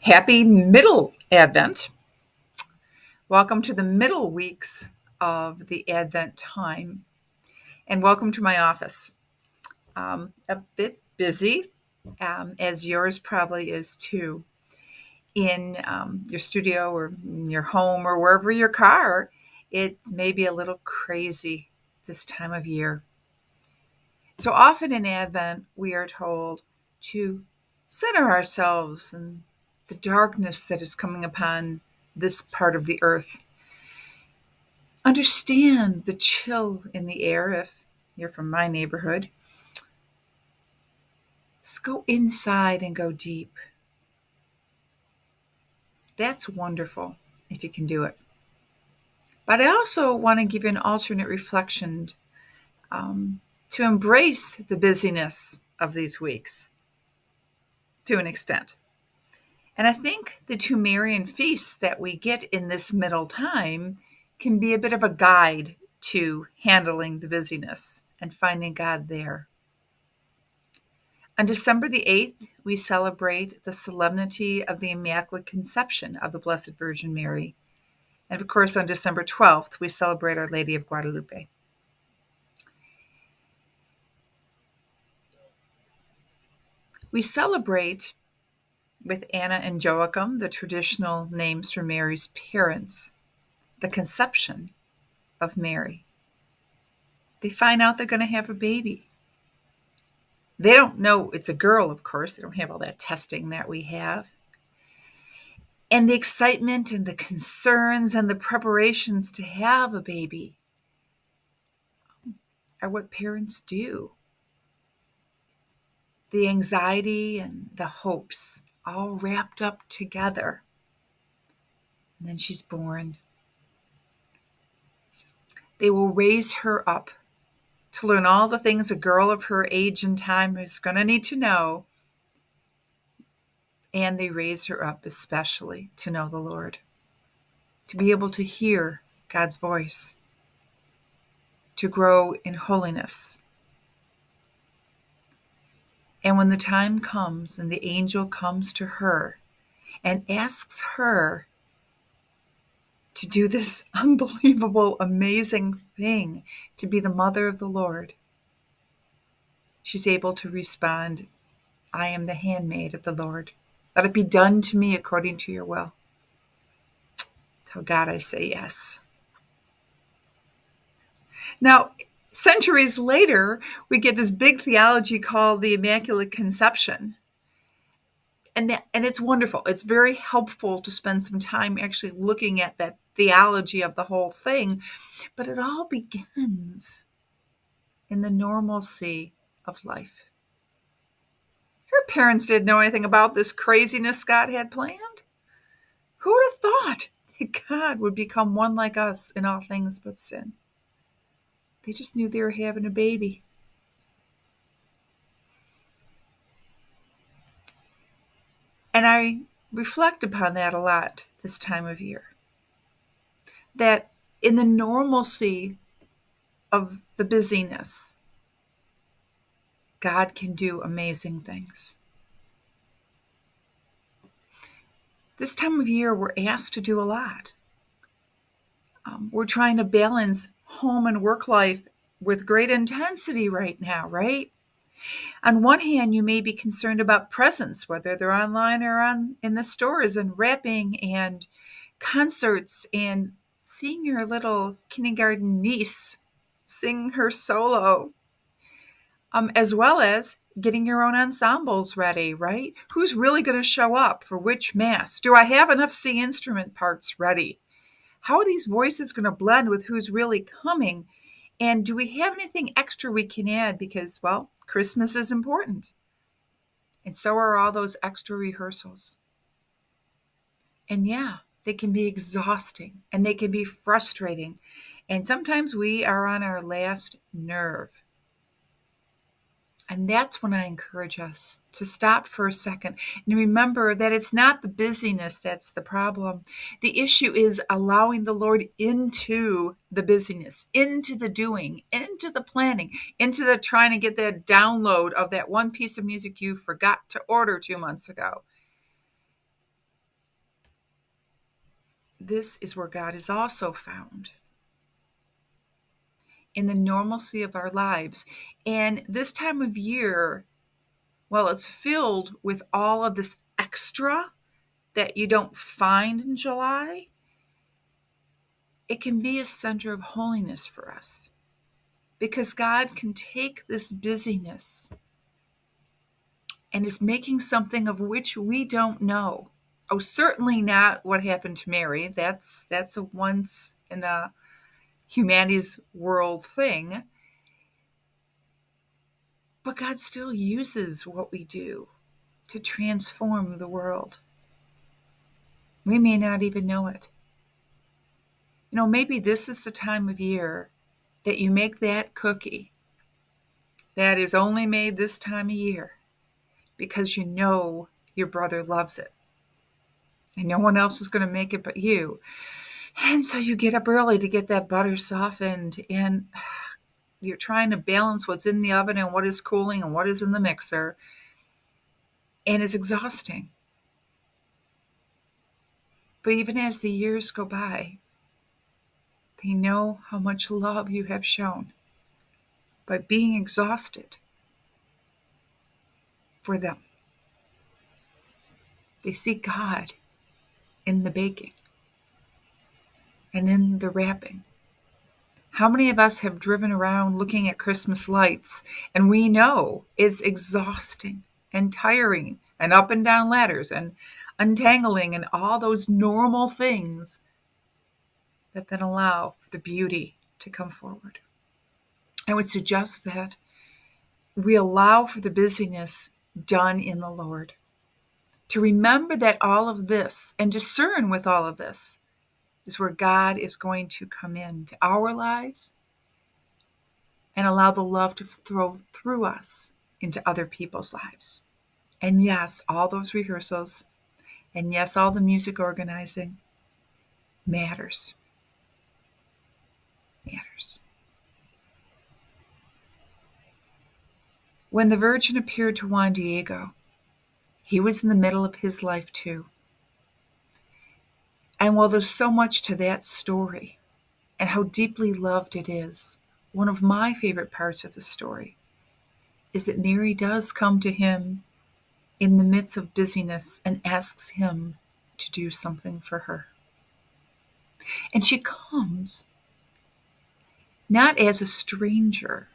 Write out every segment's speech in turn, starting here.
Happy middle Advent. Welcome to the middle weeks of the Advent time, and welcome to my office. A bit busy, as yours probably is too, in your studio or in your home or wherever your car. It may be a little crazy this time of year. So often in Advent, we are told to center ourselves in the darkness that is coming upon this part of the earth. Understand the chill in the air if you're from my neighborhood. Just go inside and go deep. That's wonderful if you can do it. But I also want to give you an alternate reflection to embrace the busyness of these weeks to an extent. And I think the two Marian feasts that we get in this middle time can be a bit of a guide to handling the busyness and finding God there. On December the 8th, we celebrate the solemnity of the Immaculate Conception of the Blessed Virgin Mary. And of course, on December 12th, we celebrate Our Lady of Guadalupe. We celebrate with Anna and Joachim, the traditional names for Mary's parents, the conception of Mary. They find out they're going to have a baby. They don't know it's a girl, of course. They don't have all that testing that we have. And the excitement and the concerns and the preparations to have a baby are what parents do. The anxiety and the hopes all wrapped up together. And then she's born. They will raise her up to learn all the things a girl of her age and time is going to need to know. And they raise her up especially to know the Lord, to be able to hear God's voice, to grow in holiness. And when the time comes and the angel comes to her and asks her to do this unbelievable, amazing thing, to be the mother of the Lord, she's able to respond, I am the handmaid of the Lord. Let it be done to me according to your will. Tell God I say yes. Now, centuries later, we get this big theology called the Immaculate Conception. And it's wonderful. It's very helpful to spend some time actually looking at that theology of the whole thing. But it all begins in the normalcy of life. Her parents didn't know anything about this craziness God had planned. Who would have thought that God would become one like us in all things but sin? They just knew they were having a baby. And I reflect upon that a lot this time of year. That in the normalcy of the busyness, God can do amazing things. This time of year, we're asked to do a lot. We're trying to balance home and work life with great intensity right now, right? On one hand, you may be concerned about presents, whether they're online or in the stores, and wrapping and concerts and seeing your little kindergarten niece sing her solo, as well as getting your own ensembles ready, right? Who's really going to show up for which mass? Do I have enough C instrument parts ready? How are these voices going to blend with who's really coming? And do we have anything extra we can add? Because, well, Christmas is important. And so are all those extra rehearsals. And yeah, they can be exhausting and they can be frustrating. And sometimes we are on our last nerve. And that's when I encourage us to stop for a second and remember that it's not the busyness that's the problem. The issue is allowing the Lord into the busyness, into the doing, into the planning, into the trying to get that download of that one piece of music you forgot to order 2 months ago. this is where God is also found, in the normalcy of our lives. And this time of year, well, it's filled with all of this extra that you don't find in July. It can be a center of holiness for us, because God can take this busyness and is making something of which we don't know. Oh, certainly not what happened to Mary. That's a once in a humanity's world thing. But God still uses what we do to transform the world. We may not even know it. Maybe this is the time of year that you make that cookie that is only made this time of year because you know your brother loves it and no one else is going to make it but you. And so you get up early to get that butter softened, and you're trying to balance what's in the oven and what is cooling and what is in the mixer, and it's exhausting. But even as the years go by, they know how much love you have shown by being exhausted for them. They see God in the baking and in the wrapping. How many of us have driven around looking at Christmas lights and we know it's exhausting and tiring and up and down ladders and untangling and all those normal things that then allow for the beauty to come forward? I would suggest that we allow for the busyness done in the Lord, to remember that all of this and discern with all of this is where God is going to come into our lives and allow the love to flow through us into other people's lives. And yes, all those rehearsals, and yes, all the music organizing matters. Matters. When the Virgin appeared to Juan Diego, he was in the middle of his life too. And while there's so much to that story and how deeply loved it is, one of my favorite parts of the story is that Mary does come to him in the midst of busyness and asks him to do something for her. And she comes not as a stranger,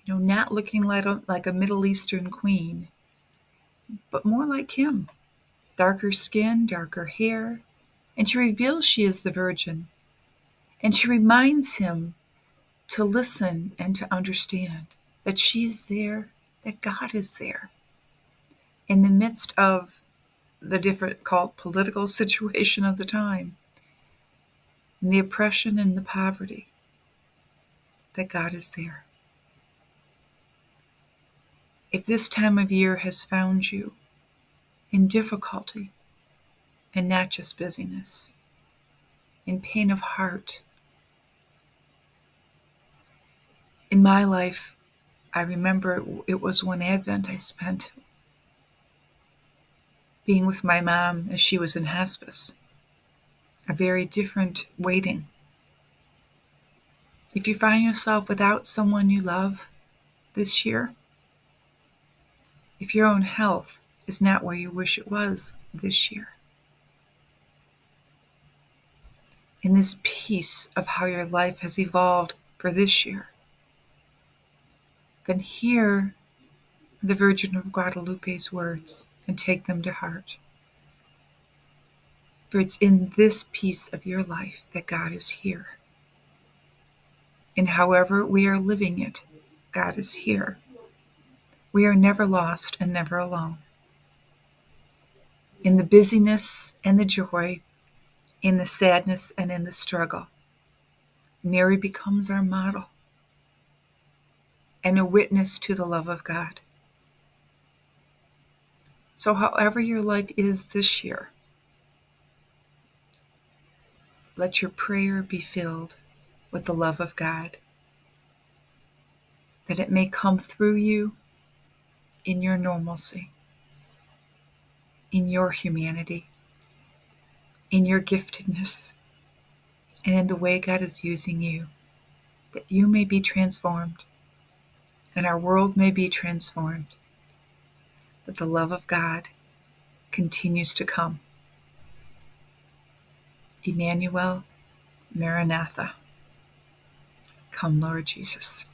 not looking like a Middle Eastern queen, but more like him. Darker skin, darker hair, and she reveals she is the Virgin. And she reminds him to listen and to understand that she is there, that God is there. In the midst of the difficult political situation of the time, and the oppression and the poverty, that God is there. If this time of year has found you in difficulty and not just busyness, in pain of heart, in my life, I remember it was one Advent I spent being with my mom as she was in hospice. A very different waiting. If you find yourself without someone you love this year, if your own health is not where you wish it was this year, in this piece of how your life has evolved for this year, then hear the Virgin of Guadalupe's words and take them to heart. For it's in this piece of your life that God is here. And however we are living it, God is here. We are never lost and never alone. In the busyness and the joy, in the sadness and in the struggle, Mary becomes our model and a witness to the love of God. So however your life is this year, let your prayer be filled with the love of God, that it may come through you in your normalcy, in your humanity, in your giftedness and in the way God is using you, that you may be transformed and our world may be transformed, that the love of God continues to come. Emmanuel, Maranatha, come, Lord Jesus.